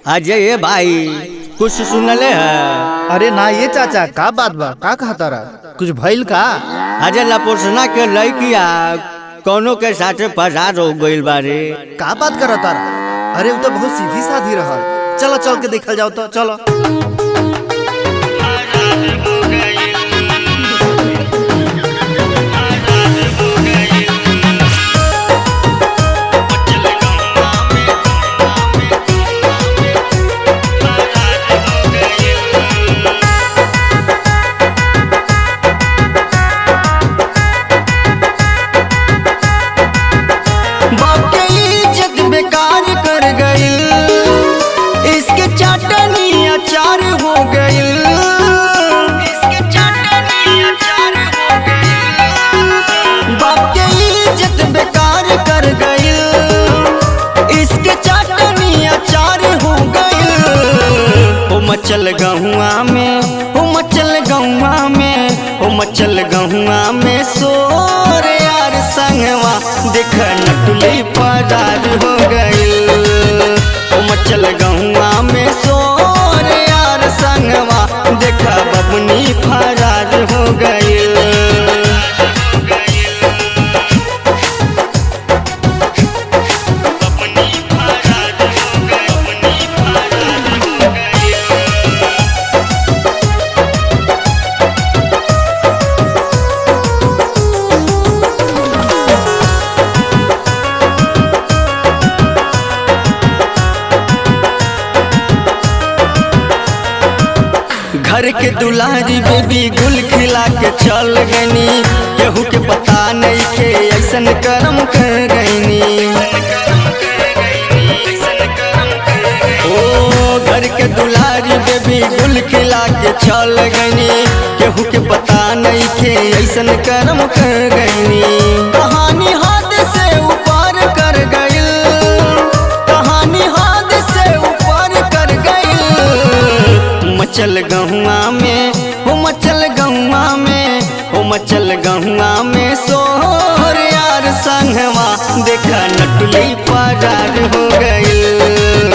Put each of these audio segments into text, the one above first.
अजय भाई कुछ सुनले है? अरे ना ये चाचा का बात बा, का कहता रहा कुछ भइल का? अजय लपोसना के लड़किया कोनो के साथे फसाद हो गइल बारे। का बात करता रहा? अरे वो तो बहुत सीधी साधी रहल। चलो चल के देखल जाओ तो चलो। मचल गहुआ में हो मचल गहुआ में हो मचल गहुआ में सोर यार संगवा देख नटुली फरार हो गइल। हो मचल गहुआ में सोर यार संगवा देख बबनी फरार हो गइल। घर के दुलारी बेबी गुल खिला के चल गईनी, केहू के पता नहीं के ऐसन करम कर गईनी। ओ घर के दुलारी बेबी गुल खिला के चल गईनी, केहू के पता नहीं के ऐसन करम कर गईनी। कहानी हद से ऊपर कर गइल, कहानी हद से ऊपर कर गइल। मचल गहुआ में हो मचल गहुआ में हो मचल गहुआ में सोहर यार संगवा देखा नटुली फरार हो गइल।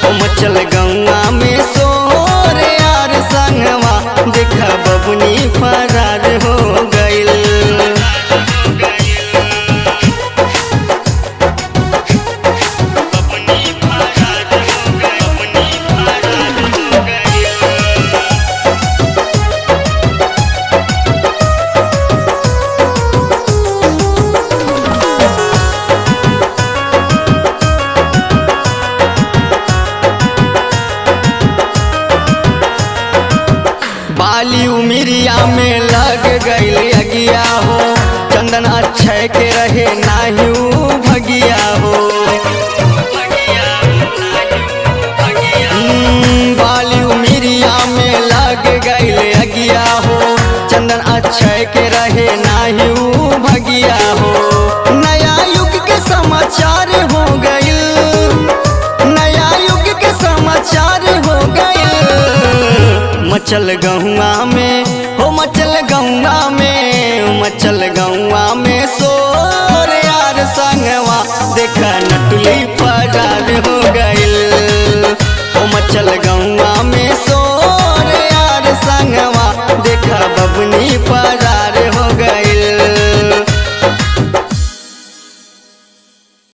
हो मचल गहुआ में सोहर यार संगवा देखा बबनी फरार हो गइल। बाली उमिरिया में लग गइल अगिया हो, चंदन अक्षय के रहे नाही भगिया हो। बाली उमिरिया में लग गइल अगिया हो, चंदन अक्षय के रहे नाही भगिया हो। नया युग के समाचार हो गइल, नया युग के समाचार हो गइल। मचल गहुआ में हो मचल गहुआ में मचल गहुआ में सोर यार संगवा देखा नटुली फरार हो गइल। हो मचल गहुआ